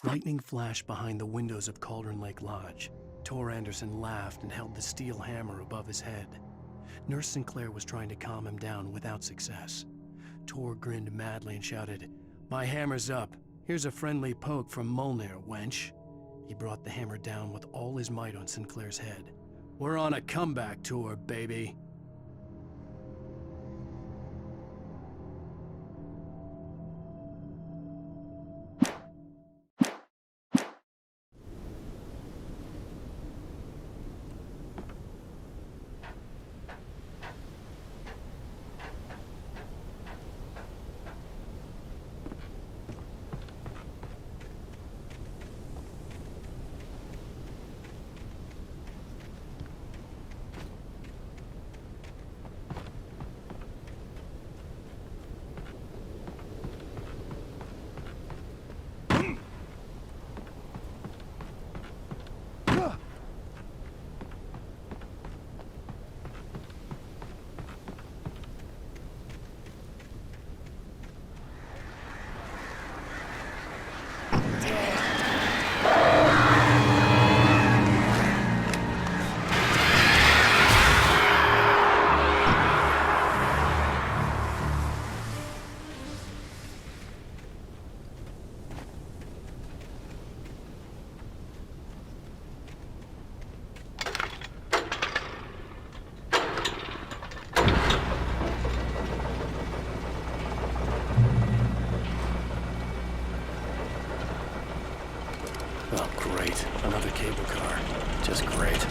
Lightning flashed behind the windows of Cauldron Lake Lodge. Tor Anderson laughed and held the steel hammer above his head. Nurse Sinclair was trying to calm him down without success. Tor grinned madly and shouted, "My hammer's up. Here's a friendly poke from Molnir, wench." He brought the hammer down with all his might on Sinclair's head. "We're on a comeback tour, baby." Oh, great. Another cable car. Just great.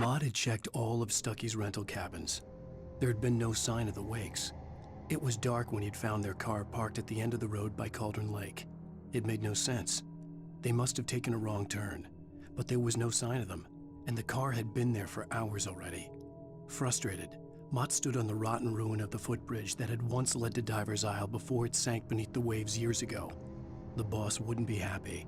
Mott had checked all of Stucky's rental cabins. There had been no sign of the Wakes. It was dark when he'd found their car parked at the end of the road by Cauldron Lake. It made no sense. They must have taken a wrong turn, but there was no sign of them, and the car had been there for hours already. Frustrated, Mott stood on the rotten ruin of the footbridge that had once led to Diver's Isle before it sank beneath the waves years ago. The boss wouldn't be happy.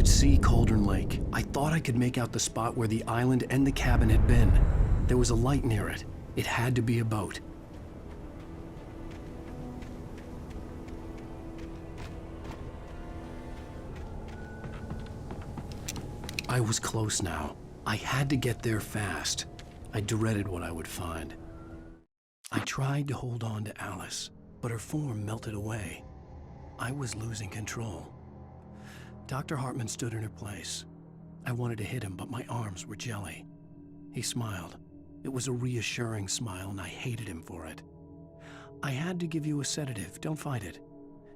could see Cauldron Lake. I thought I could make out the spot where the island and the cabin had been. There was a light near it. It had to be a boat. I was close now. I had to get there fast. I dreaded what I would find. I tried to hold on to Alice, but her form melted away. I was losing control. Dr. Hartman stood in her place. I wanted to hit him, but my arms were jelly. He smiled. It was a reassuring smile, and I hated him for it. I had to give you a sedative. Don't fight it.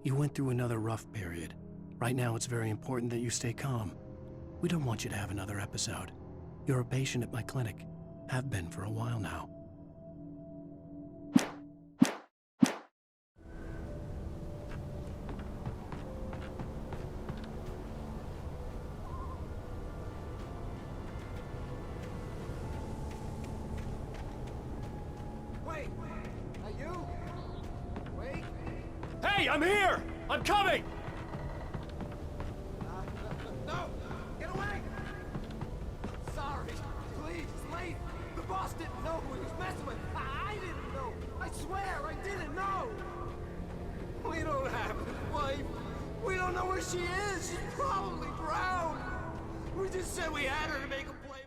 You went through another rough period. Right now, it's very important that you stay calm. We don't want you to have another episode. You're a patient at my clinic. Have been for a while now. Wait! Are you? Wait! Hey, I'm here! I'm coming! No! Get away! Sorry. Please, it's late. The boss didn't know who he was messing with. I didn't know. I swear, I didn't know. We don't have his wife. We don't know where she is. She's probably drowned. We just said we had her to make a play.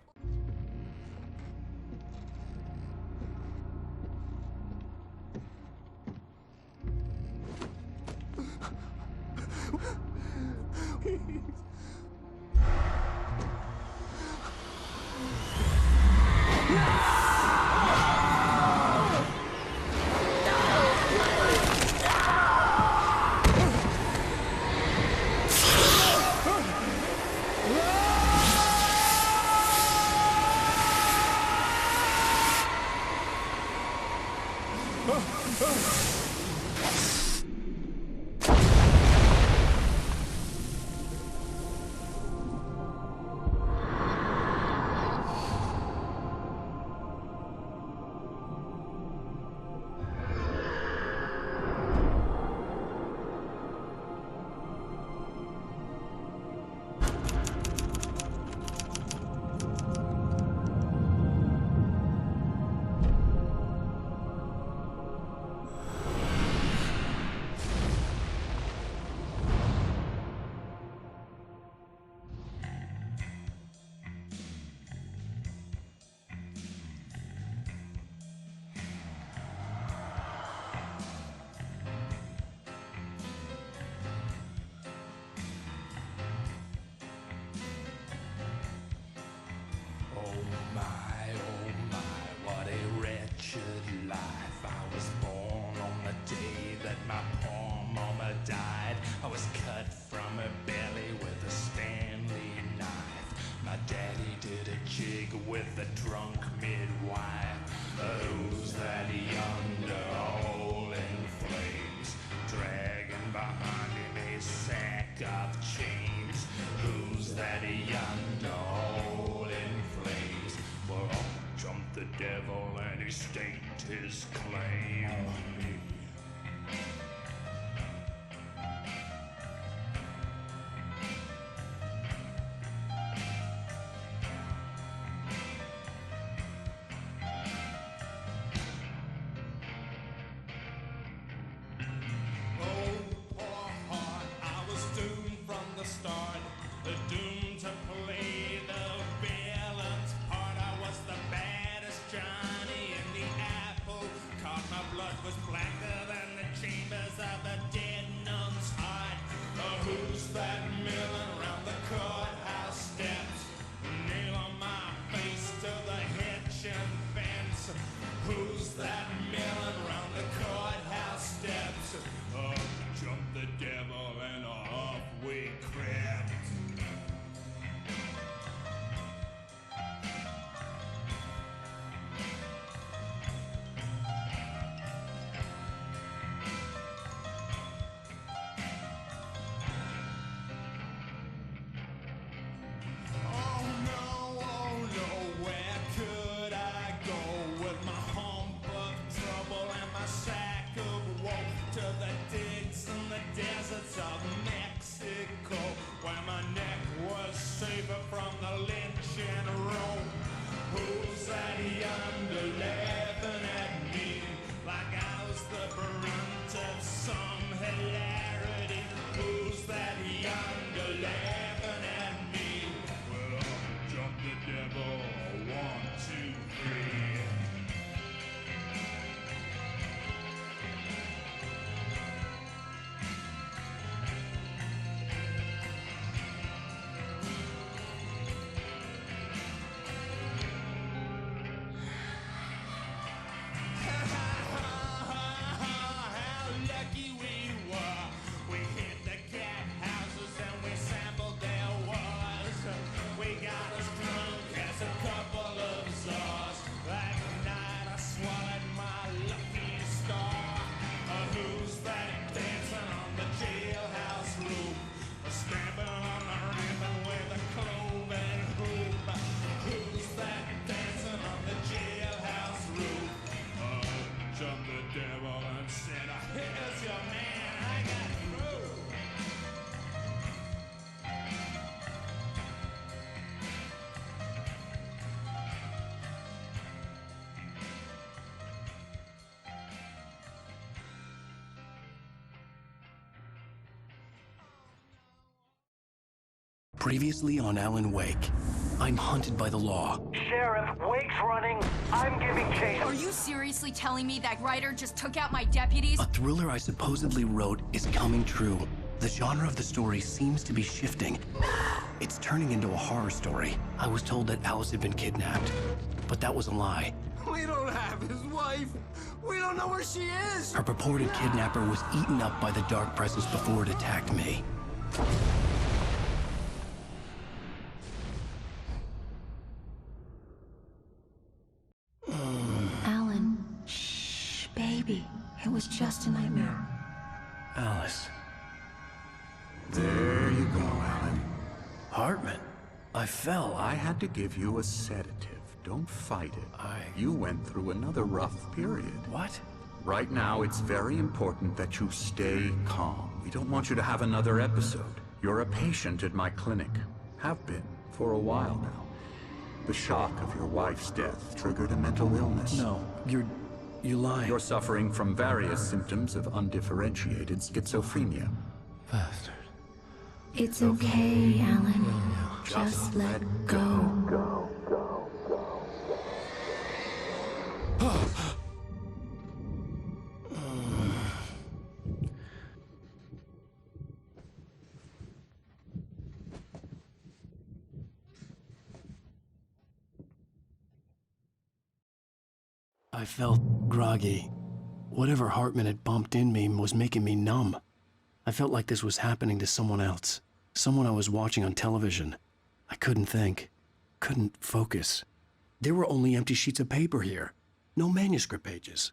Died. I was cut from her belly with a Stanley knife. My daddy did a jig with a drunk midwife. Who's that yonder hole in flames, dragging behind him a sack of chains? Who's that yonder hole in flames? Well, up jumped the devil and he staked his claim. Doomed to play the villain's part. I was the baddest Johnny in the apple cart. My blood was blacker than the chambers of a dead nun's heart. Who's that milling around the courthouse steps? Nail on my face to the hitching fence. Who's that milling around the courthouse steps? Up jumped the devil and off we crept. the room. Who's that yonder laughing at me like I was the brunt of some hilarity? Who's that yonder laughing at me? Well, I'll jump the devil, 1, 2, 3. How lucky we were. We hit the cat houses and we sampled their wars. We got as drunk as a couple of czars. That night I swallowed my lucky star. Who's that dancing on the jailhouse roof? Stamping on the ribbon with a cloven hoop. Who's that dancing on the jailhouse roof? Jumped the devil and said, here's your man, I got through. Previously on Alan Wake, I'm hunted by the law. Sheriff, Wake's running. I'm giving chase. Are you seriously telling me that writer just took out my deputies? A thriller I supposedly wrote is coming true. The genre of the story seems to be shifting. It's turning into a horror story. I was told that Alice had been kidnapped, but that was a lie. We don't have his wife. We don't know where she is. Her purported kidnapper was eaten up by the dark presence before it attacked me. Alan, shh, baby. It was just a nightmare. Alice. There you go, Alan. Hartman. I fell. I had to give you a sedative. Don't fight it. I- You went through another rough period. What? Right now, it's very important that you stay calm. We don't want you to have another episode. You're a patient at my clinic. Have been for a while now. The shock of your wife's death triggered a mental illness. No, you're lying. You're suffering from various symptoms of undifferentiated schizophrenia. Bastard. It's okay, Alan. Just let go. I felt groggy. Whatever Hartman had bumped in me was making me numb. I felt like this was happening to someone else. Someone I was watching on television. I couldn't think. Couldn't focus. There were only empty sheets of paper here. No manuscript pages.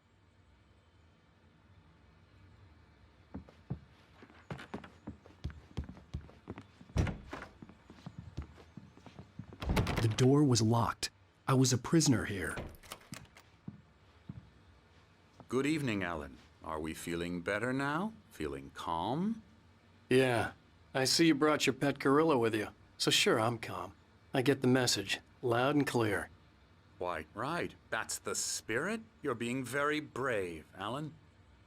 The door was locked. I was a prisoner here. Good evening, Alan. Are we feeling better now? Feeling calm? Yeah. I see you brought your pet gorilla with you. So sure, I'm calm. I get the message. Loud and clear. Why, right. That's the spirit. You're being very brave, Alan.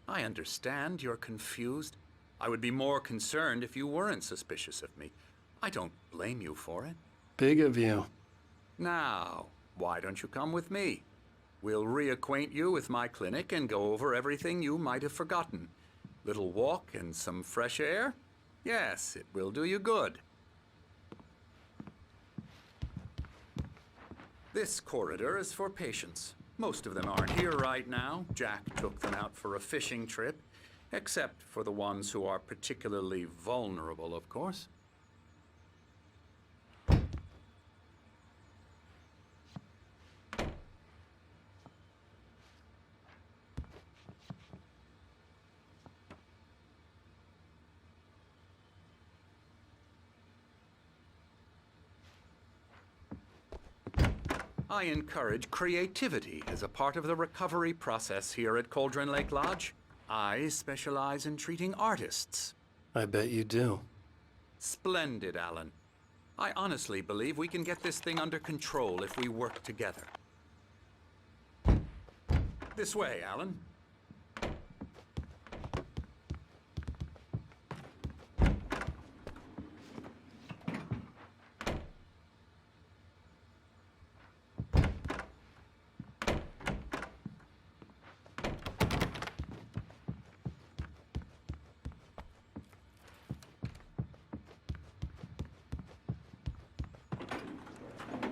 I understand you're confused. I would be more concerned if you weren't suspicious of me. I don't blame you for it. Big of you. Now, why don't you come with me? We'll reacquaint you with my clinic and go over everything you might have forgotten. Little walk and some fresh air? Yes, it will do you good. This corridor is for patients. Most of them aren't here right now. Jack took them out for a fishing trip, except for the ones who are particularly vulnerable, of course. I encourage creativity as a part of the recovery process here at Cauldron Lake Lodge. I specialize in treating artists. I bet you do. Splendid, Alan. I honestly believe we can get this thing under control if we work together. This way, Alan.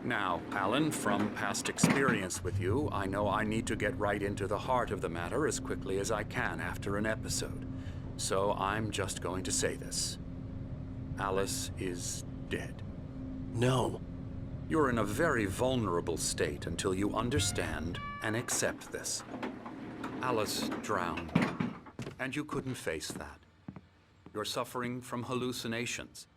Now, Alan, from past experience with you, I know I need to get right into the heart of the matter as quickly as I can after an episode. So I'm just going to say this. Alice is dead. No. You're in a very vulnerable state until you understand and accept this. Alice drowned, and you couldn't face that. You're suffering from hallucinations,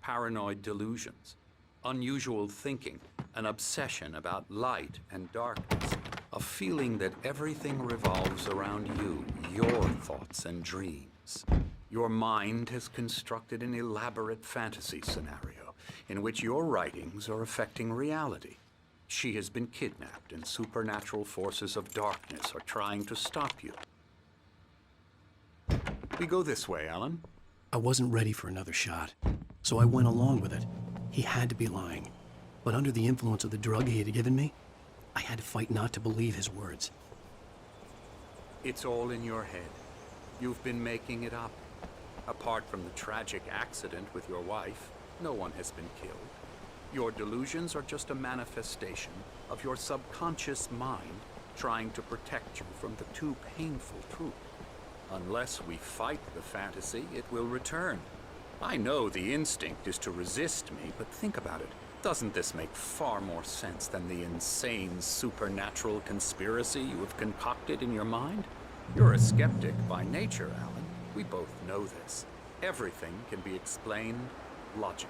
paranoid delusions, unusual thinking, an obsession about light and darkness, a feeling that everything revolves around you, your thoughts and dreams. Your mind has constructed an elaborate fantasy scenario in which your writings are affecting reality. She has been kidnapped and supernatural forces of darkness are trying to stop you. We go this way, Alan. I wasn't ready for another shot, so I went along with it. He had to be lying. But under the influence of the drug he had given me, I had to fight not to believe his words. It's all in your head. You've been making it up. Apart from the tragic accident with your wife, no one has been killed. Your delusions are just a manifestation of your subconscious mind trying to protect you from the too painful truth. Unless we fight the fantasy, it will return. I know the instinct is to resist me, but think about it. Doesn't this make far more sense than the insane supernatural conspiracy you have concocted in your mind? You're a skeptic by nature, Alan. We both know this. Everything can be explained logically.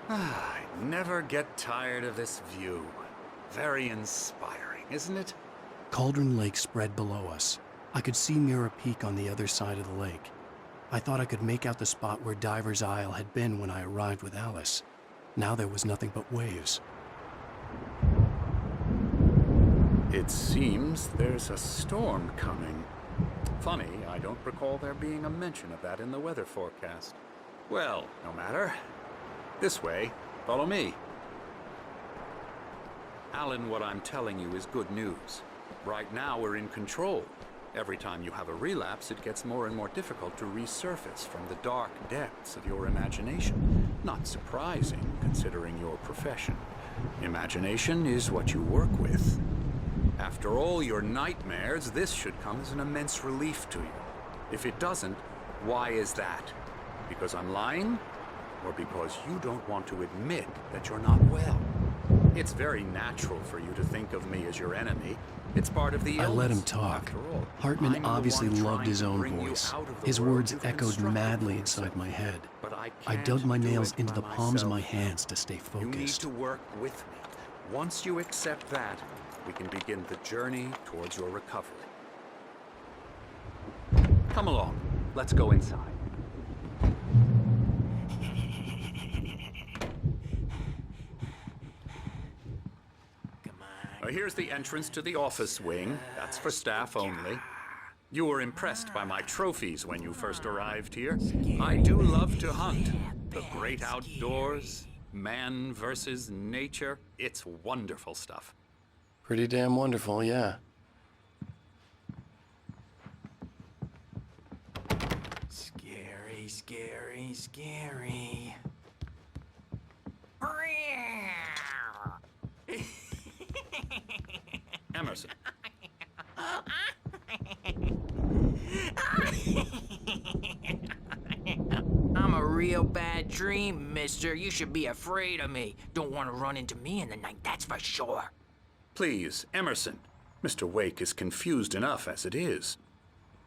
I never get tired of this view. Very inspiring, isn't it? Cauldron Lake spread below us. I could see Mirror Peak on the other side of the lake. I thought I could make out the spot where Diver's Isle had been when I arrived with Alice. Now there was nothing but waves. It seems there's a storm coming. Funny, I don't recall there being a mention of that in the weather forecast. Well, no matter. This way. Follow me. Alan, what I'm telling you is good news. Right now, we're in control. Every time you have a relapse, it gets more and more difficult to resurface from the dark depths of your imagination. Not surprising, considering your profession. Imagination is what you work with. After all your nightmares, this should come as an immense relief to you. If it doesn't, why is that? Because I'm lying? Or because you don't want to admit that you're not well? It's very natural for you to think of me as your enemy. It's part of the illness. I let him talk. After all, Hartman I'm the obviously one loved trying his to own bring you voice. out of the His world words you've echoed constructed madly for inside yourself. my head. But I I can't dug my do nails it into by the palms of my myself. hands to stay You need focused. to work with me. Once you accept that, we can begin the journey towards your recovery. Come along. Let's go inside. Here's the entrance to the office wing. That's for staff only. You were impressed by my trophies when you first arrived here. I do love to hunt. The great outdoors, man versus nature. It's wonderful stuff. Pretty damn wonderful, yeah. Scary, scary, scary. Emerson. I'm a real bad dream, mister. You should be afraid of me. Don't want to run into me in the night, that's for sure. Please, Emerson. Mr. Wake is confused enough as it is.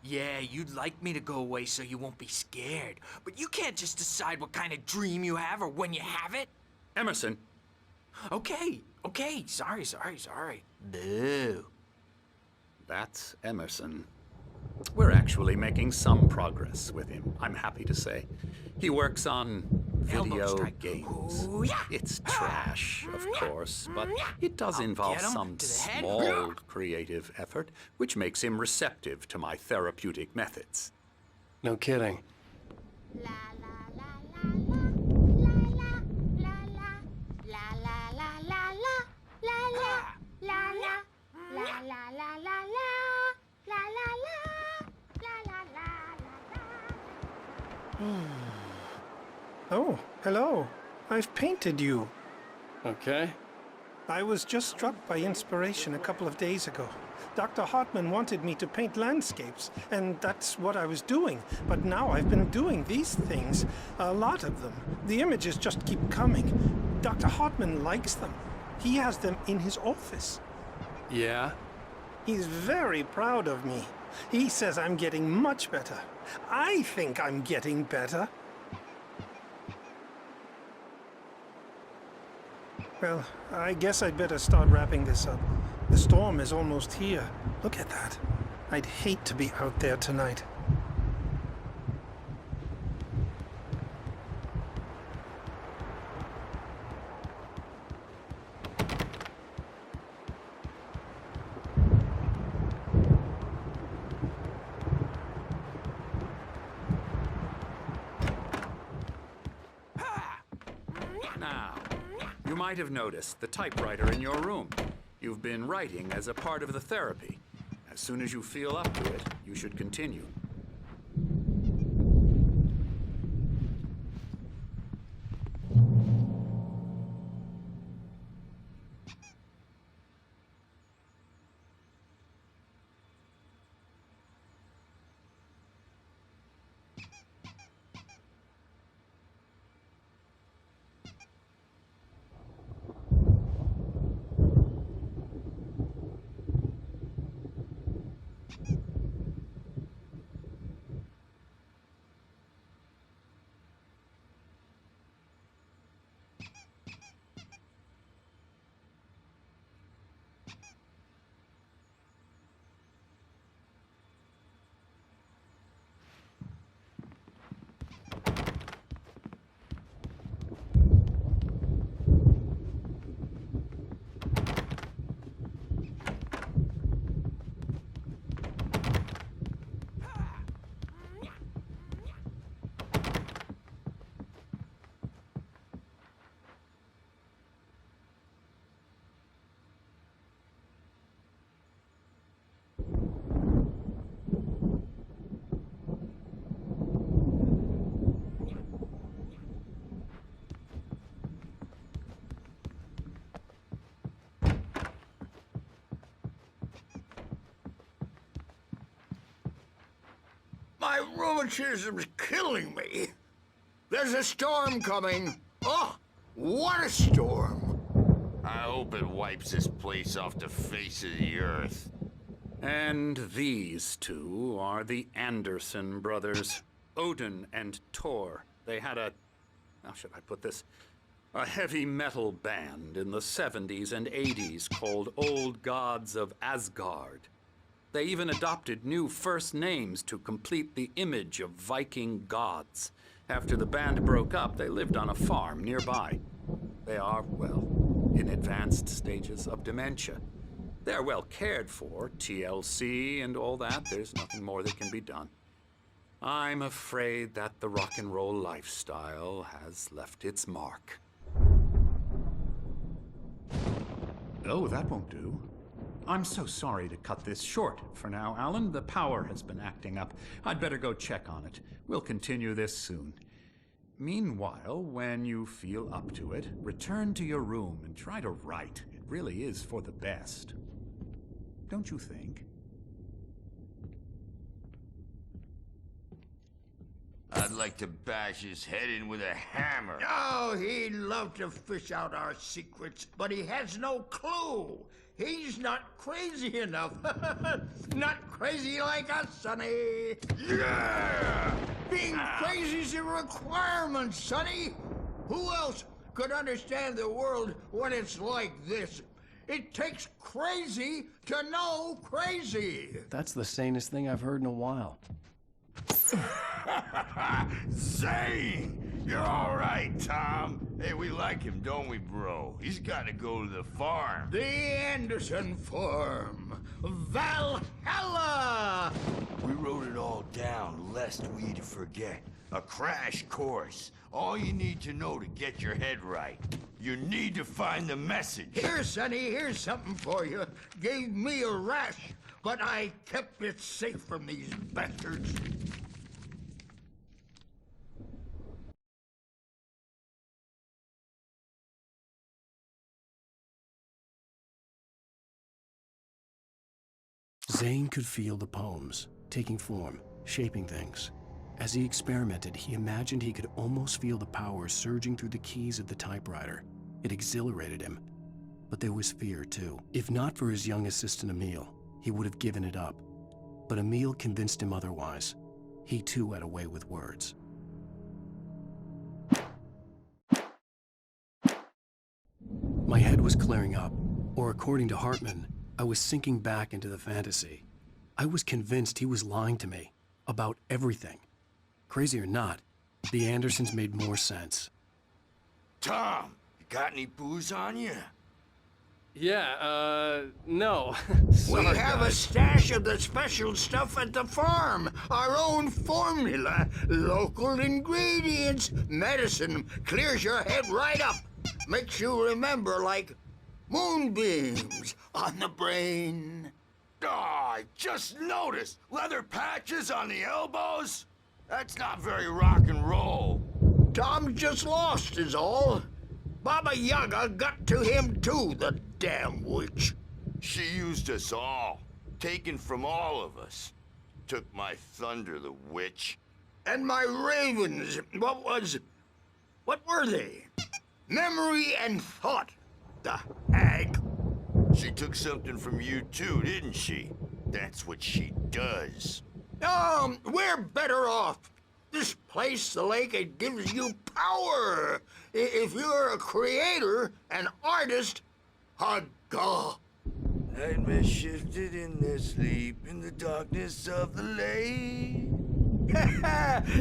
Yeah, you'd like me to go away so you won't be scared. But you can't just decide what kind of dream you have or when you have it. Emerson. Okay. Sorry. Boo. That's Emerson. We're actually making some progress with him, I'm happy to say. He works on video games. Ooh, yeah. It's trash, of course, but it does I'll involve get him some to the head. small creative effort, which makes him receptive to my therapeutic methods. No kidding. Oh, hello. I've painted you. Okay. I was just struck by inspiration a couple of days ago. Dr. Hartman wanted me to paint landscapes, and that's what I was doing. But now I've been doing these things, a lot of them. The images just keep coming. Dr. Hartman likes them. He has them in his office. Yeah? He's very proud of me. He says I'm getting much better. I think I'm getting better. Well, I guess I'd better start wrapping this up. The storm is almost here. Look at that. I'd hate to be out there tonight. Now, you might have noticed the typewriter in your room. You've been writing as a part of the therapy. As soon as you feel up to it, you should continue. My rheumatism's killing me. There's a storm coming. Oh, what a storm. I hope it wipes this place off the face of the earth. And these two are the Anderson brothers, Odin and Thor. They had how should I put this? A heavy metal band in the 70s and 80s called Old Gods of Asgard. They even adopted new first names to complete the image of Viking gods. After the band broke up, they lived on a farm nearby. They are, well, in advanced stages of dementia. They're well cared for, TLC and all that. There's nothing more that can be done. I'm afraid that the rock and roll lifestyle has left its mark. Oh, that won't do. I'm so sorry to cut this short for now, Alan. The power has been acting up. I'd better go check on it. We'll continue this soon. Meanwhile, when you feel up to it, return to your room and try to write. It really is for the best. Don't you think? I'd like to bash his head in with a hammer. Oh, he'd love to fish out our secrets, but he has no clue. He's not crazy enough. Not crazy like us, Sonny. Yeah! Being crazy's a requirement, Sonny. Who else could understand the world when it's like this? It takes crazy to know crazy. That's the sanest thing I've heard in a while. Zane! You're all right, Tom. Hey, we like him, don't we, bro? He's got to go to the farm. The Anderson farm. Valhalla! We wrote it all down, lest we forget. A crash course. All you need to know to get your head right. You need to find the message. Here, Sonny, here's something for you. Gave me a rash, but I kept it safe from these bastards. Zane could feel the poems, taking form, shaping things. As he experimented, he imagined he could almost feel the power surging through the keys of the typewriter. It exhilarated him. But there was fear, too. If not for his young assistant Emil, he would have given it up. But Emil convinced him otherwise. He, too, had a way with words. My head was clearing up, or according to Hartman, I was sinking back into the fantasy. I was convinced he was lying to me about everything. Crazy or not, the Andersons made more sense. Tom, you got any booze on you? Yeah, no. We Sorry, have a guys. stash of the special stuff at the farm. Our own formula. Local ingredients. Medicine clears your head right up. Makes you remember like moonbeams on the brain. Oh, I just noticed. Leather patches on the elbows? That's not very rock and roll. Tom just lost is all. Baba Yaga got to him too, the damn witch. She used us all. Taken from all of us. Took my thunder, the witch. And my ravens, what were they? Memory and thought, the hag. She took something from you too, didn't she? That's what she does. We're better off. This place, the lake, it gives you power. If you're a creator, an artist, a god. Nightmare shifted in their sleep in the darkness of the lake.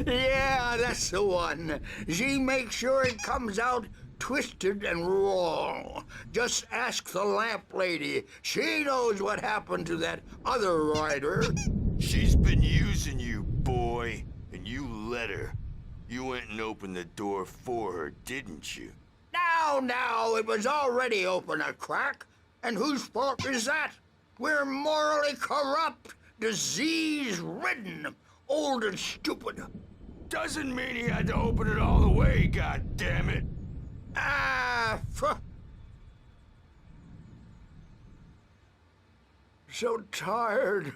Yeah, that's the one. She makes sure it comes out twisted and wrong. Just ask the lamp lady. She knows what happened to that other rider. She's been using you, boy, and you let her. You went and opened the door for her, didn't you? Now, it was already open a crack. And whose fault is that? We're morally corrupt, disease-ridden, old and stupid. Doesn't mean he had to open it all the way, goddammit. So tired.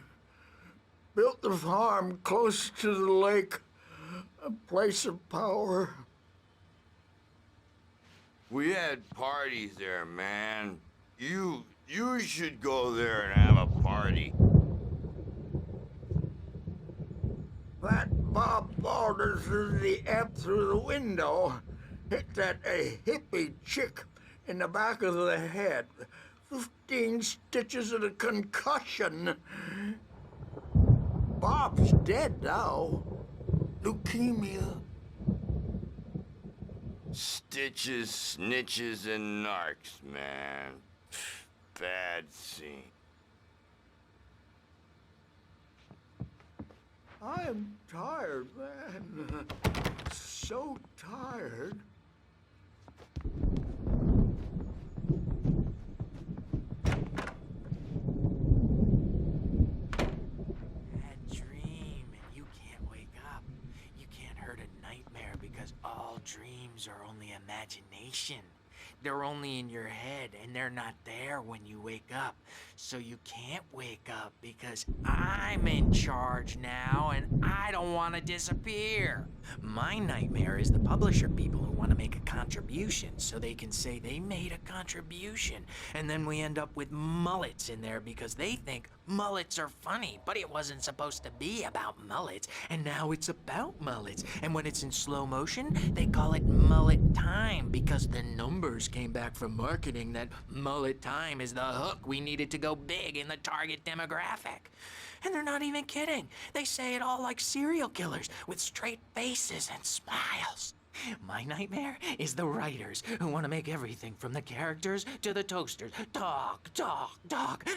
Built the farm close to the lake. A place of power. We had parties there, man. You should go there and have a party. That Bob Balder threw the amp through the window. Hit that hippie chick in the back of the head. 15 stitches and a concussion. Bob's dead now. Leukemia. Stitches, snitches, and narcs, man. Bad scene. I am tired, man. So tired. dreams are only imagination. They're only in your head, and they're not there when you wake up. So you can't wake up because I'm in charge now, and I don't want to disappear. My nightmare is the publisher people who want to make a contribution so they can say they made a contribution. And then we end up with mullets in there because they think mullets are funny, but it wasn't supposed to be about mullets, and now it's about mullets. And when it's in slow motion, they call it mullet time because the numbers came back from marketing that mullet time is the hook we needed to go big in the target demographic. And they're not even kidding. They say it all like serial killers with straight faces and smiles. My nightmare is the writers who want to make everything from the characters to the toasters talk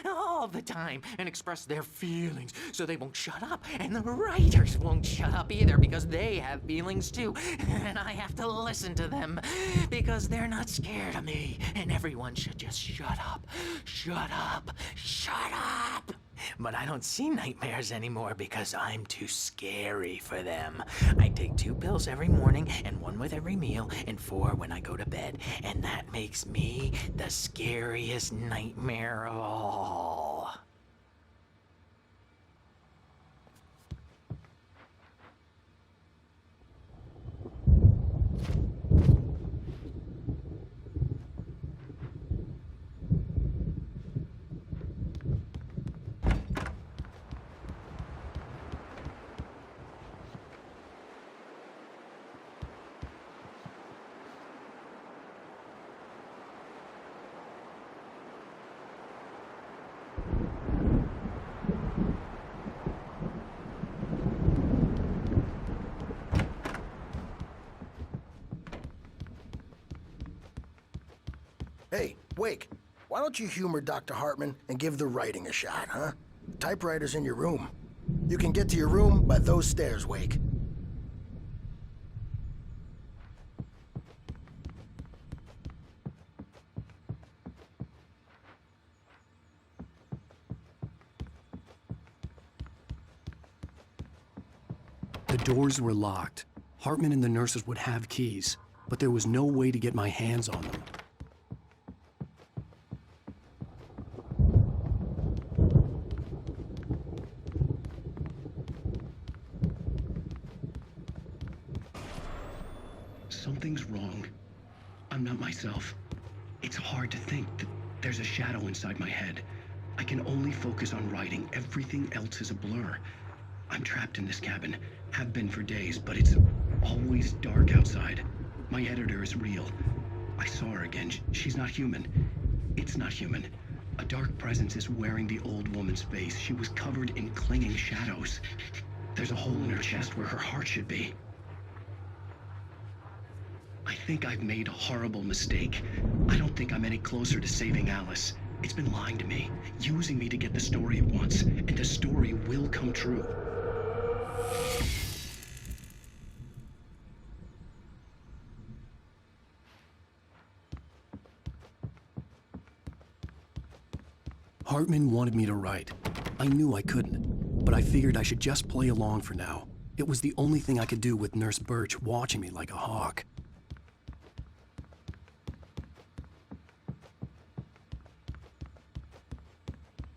all the time and express their feelings so they won't shut up. And the writers won't shut up either because they have feelings too. And I have to listen to them because they're not scared of me. And everyone should just shut up. Shut up. Shut up. But I don't see nightmares anymore because I'm too scary for them. I take 2 pills every morning and 1 with every meal and 4 when I go to bed. And that makes me the scariest nightmare of all. Hey, Wake, why don't you humor Dr. Hartman and give the writing a shot, huh? Typewriter's in your room. You can get to your room by those stairs, Wake. The doors were locked. Hartman and the nurses would have keys, but there was no way to get my hands on them. Something's wrong. I'm not myself. It's hard to think that there's a shadow inside my head. I can only focus on writing. Everything else is a blur. I'm trapped in this cabin. Have been for days, but it's always dark outside. My editor is real. I saw her again. She's not human. It's not human. A dark presence is wearing the old woman's face. She was covered in clinging shadows. There's a hole in her chest where her heart should be. I think I've made a horrible mistake. I don't think I'm any closer to saving Alice. It's been lying to me, using me to get the story it wants, and the story will come true. Hartman wanted me to write. I knew I couldn't, but I figured I should just play along for now. It was the only thing I could do with Nurse Birch watching me like a hawk.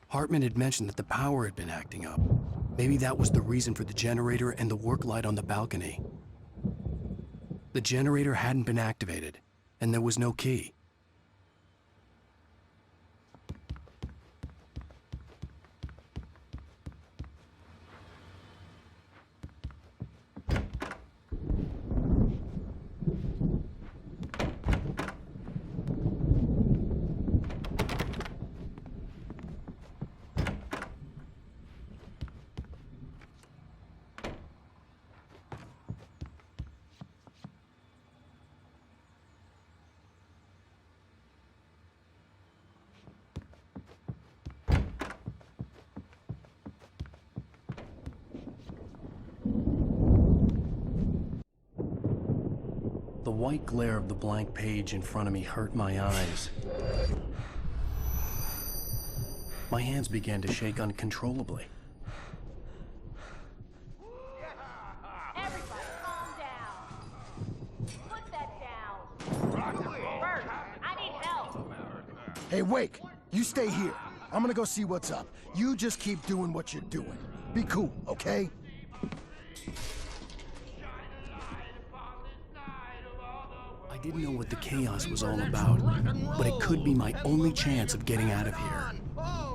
Hartman had mentioned that the power had been acting up. Maybe that was the reason for the generator and the work light on the balcony. The generator hadn't been activated, and there was no key. The white glare of the blank page in front of me hurt my eyes. My hands began to shake uncontrollably. Everybody calm down. Put that down. Hey, Wake, you stay here. I'm gonna go see what's up. You just keep doing what you're doing. Be cool, okay? I didn't know what the chaos was all about, but it could be my only chance of getting out of here.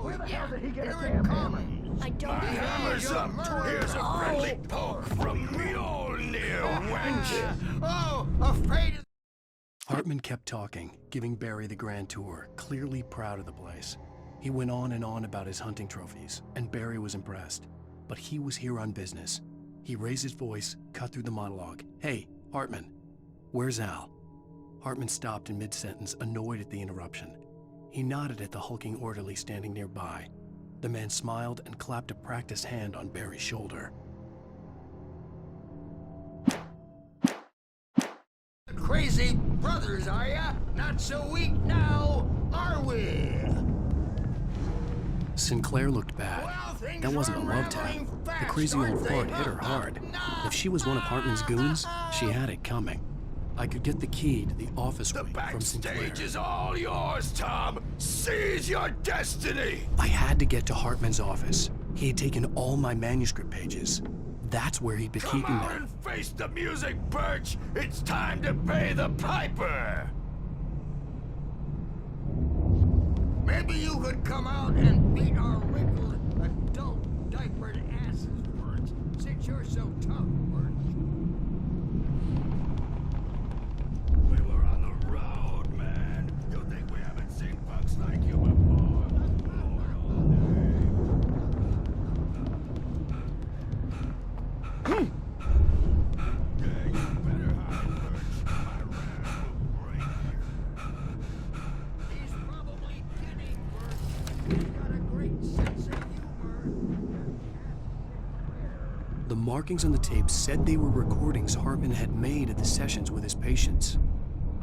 Where the hell did he get a damn hammer? I don't Hammer's up! Here's a friendly poke from Mjolnir, wench! Oh, afraid of... Hartman kept talking, giving Barry the grand tour, clearly proud of the place. He went on and on about his hunting trophies, and Barry was impressed. But he was here on business. He raised his voice, cut through the monologue. Hey, Hartman, where's Al? Hartman stopped in mid-sentence, annoyed at the interruption. He nodded at the hulking orderly standing nearby. The man smiled and clapped a practiced hand on Barry's shoulder. Crazy brothers, are ya? Not so weak now, are we? Sinclair looked bad. That wasn't a love tap. The crazy old fart hit her hard. If she was one of Hartman's goons, she had it coming. I could get the key to the office wing from Sinclair. The backstage is all yours, Tom. Seize your destiny. I had to get to Hartman's office. He had taken all my manuscript pages. That's where he'd been keeping Come on them. and face the music, Birch. It's time to pay the piper. Maybe you could come out and beat our wrinkled, adult, diapered asses, Birch, since you're so tough, Birch. We were on the road, man. You think we haven't seen bugs like you before? Yeah, you better hide, Birch. My rat will break you. He's probably kidding, Birch. He's got a great sense of humor. The markings on the tape said they were recordings Hartman had made at the sessions with his patients.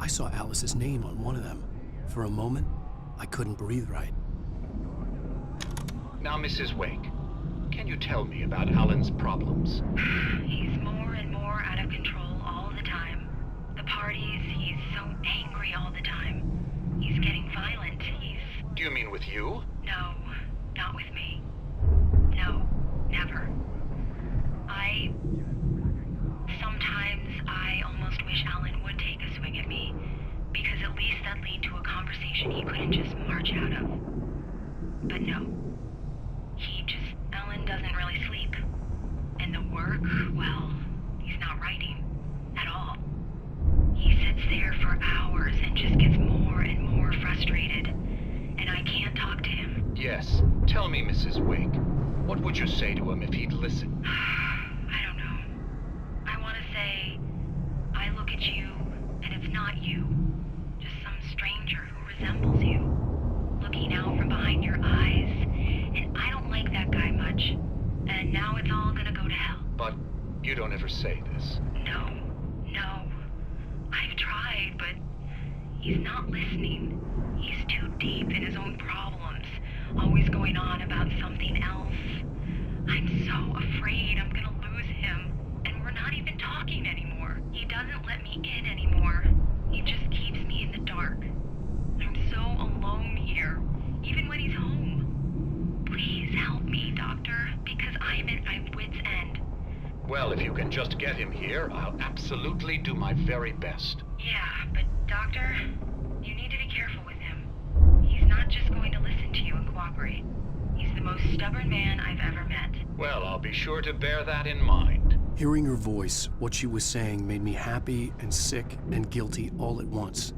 I saw Alice's name on one of them. For a moment, I couldn't breathe right. Now, Mrs. Wake, can you tell me about Alan's problems? He's more and more out of control all the time. The parties, he's so angry all the time. He's getting violent. Do you mean with you? No, not with me. No, never. Sometimes I almost wish Alan would take a swing at me, because at least that'd lead to a conversation he couldn't just march out of. But no. Alan doesn't really sleep. And the work, well, he's not writing at all. He sits there for hours and just gets more and more frustrated. And I can't talk to him. Yes. Tell me, Mrs. Wake, what would you say to him if he'd listen? I don't know. I want to say, I look at you, and it's not you. Just some stranger who resembles you. Looking out from behind your eyes, and I don't like that guy much. And now it's all gonna go to hell. But you don't ever say this. No. I've tried, but he's not listening. He's too deep in his own problems, always going on about something else. I'm so afraid I'm gonna lose him, and we're not even talking anymore. He doesn't let me in anymore. He just keeps me in the dark. I'm so alone here, even when he's home. Please help me, Doctor, because I'm at my wit's end. Well, if you can just get him here, I'll absolutely do my very best. Yeah, but Doctor, you need to be careful with him. He's not just going to listen to you and cooperate. He's the most stubborn man I've ever met. Well, I'll be sure to bear that in mind. Hearing her voice, what she was saying made me happy and sick and guilty all at once.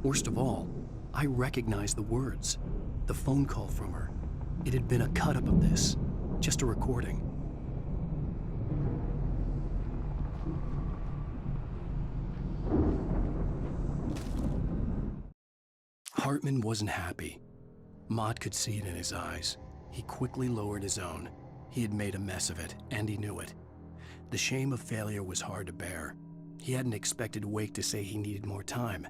Worst of all, I recognized the words. The phone call from her. It had been a cut-up of this. Just a recording. Hartman wasn't happy. Maude could see it in his eyes. He quickly lowered his own. He had made a mess of it, and he knew it. The shame of failure was hard to bear. He hadn't expected Wake to say he needed more time,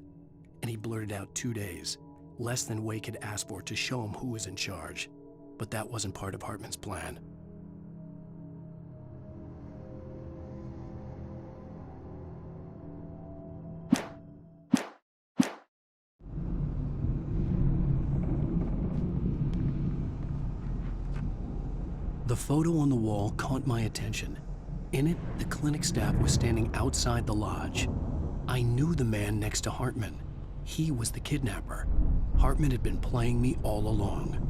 and he blurted out 2 days, less than Wake had asked for to show him who was in charge. But that wasn't part of Hartman's plan. The photo on the wall caught my attention. In it, the clinic staff was standing outside the lodge. I knew the man next to Hartman. He was the kidnapper. Hartman had been playing me all along.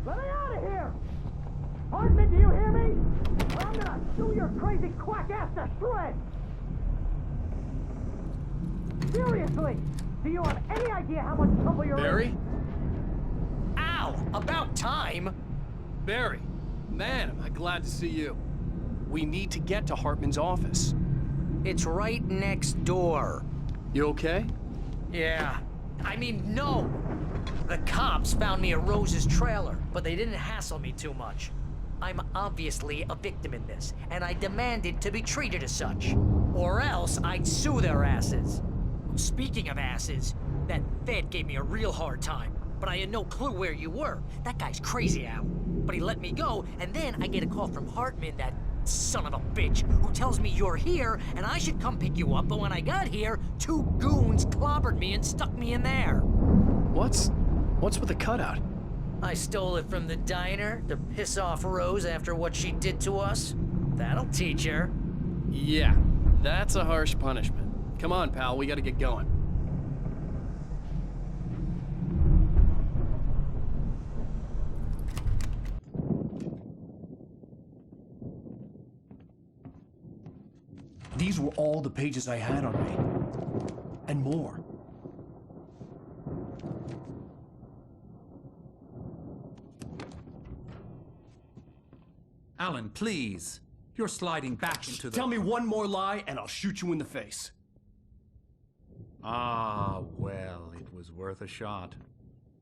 Let me out of here! Hartman, do you hear me? Or I'm gonna chew your crazy quack ass to shreds! Seriously! Do you have any idea how much trouble you're Barry? in? Ow! About time! Barry, man, am I glad to see you. We need to get to Hartman's office. It's right next door. You okay? Yeah. I mean, no! The cops found me at Rose's trailer, but they didn't hassle me too much. I'm obviously a victim in this, and I demanded to be treated as such. Or else I'd sue their asses. Speaking of asses, that Fed gave me a real hard time, but I had no clue where you were. That guy's crazy, Al. But he let me go, and then I get a call from Hartman, that son of a bitch, who tells me you're here, and I should come pick you up, but when I got here, 2 goons clobbered me and stuck me in there. What's with the cutout? I stole it from the diner to piss off Rose after what she did to us. That'll teach her. Yeah, that's a harsh punishment. Come on, pal, we gotta get going. These were all the pages I had on me. And more. Alan, please. You're sliding back into the... Tell me one more lie and I'll shoot you in the face. Ah, well, it was worth a shot.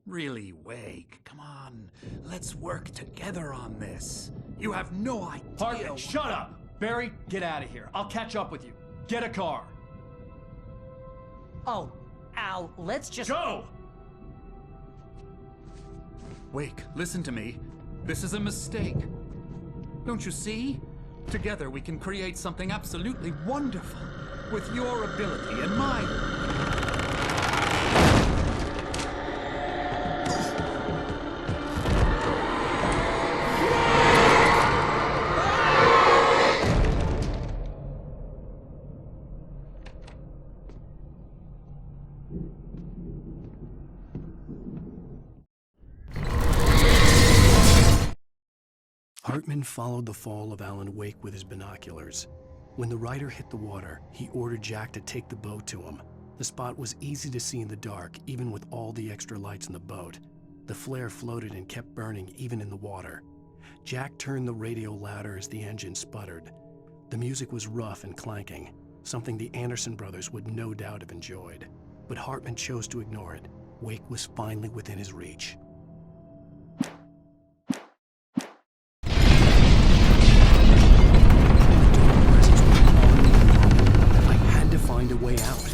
Really, Wake, come on. Let's work together on this. You have no idea... Hartman, shut up! Barry, get out of here. I'll catch up with you. Get a car. Oh, Al, let's just... Go! Wake, listen to me. This is a mistake. Don't you see? Together we can create something absolutely wonderful. With your ability and mine. Hartman followed the fall of Alan Wake with his binoculars. When the rider hit the water, he ordered Jack to take the boat to him. The spot was easy to see in the dark, even with all the extra lights in the boat. The flare floated and kept burning even in the water. Jack turned the radio louder as the engine sputtered. The music was rough and clanking, something the Anderson brothers would no doubt have enjoyed. But Hartman chose to ignore it. Wake was finally within his reach. Find a way out.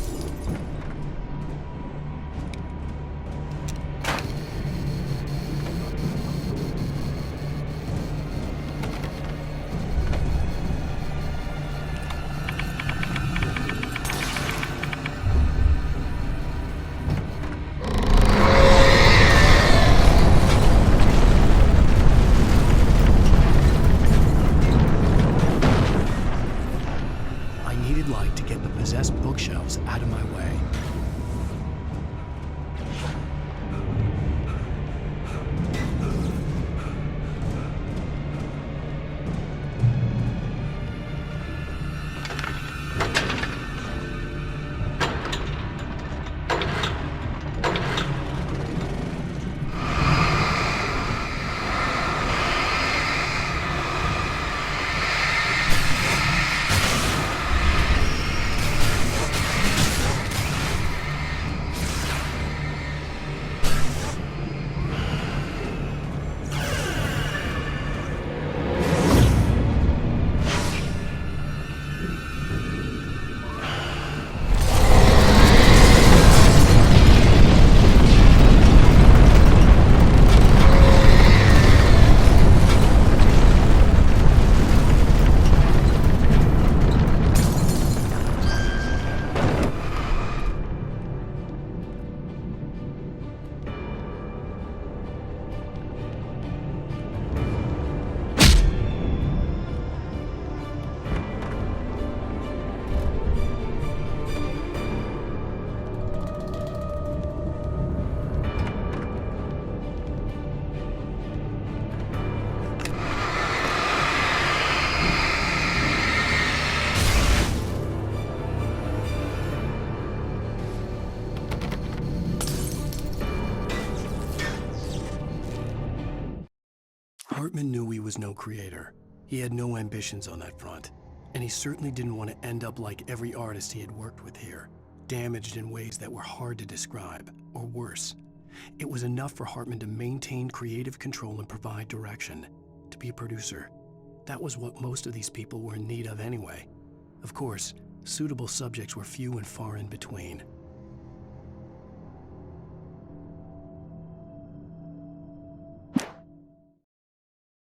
Hartman knew he was no creator. He had no ambitions on that front, and he certainly didn't want to end up like every artist he had worked with here, damaged in ways that were hard to describe, or worse. It was enough for Hartman to maintain creative control and provide direction, to be a producer. That was what most of these people were in need of anyway. Of course, suitable subjects were few and far in between.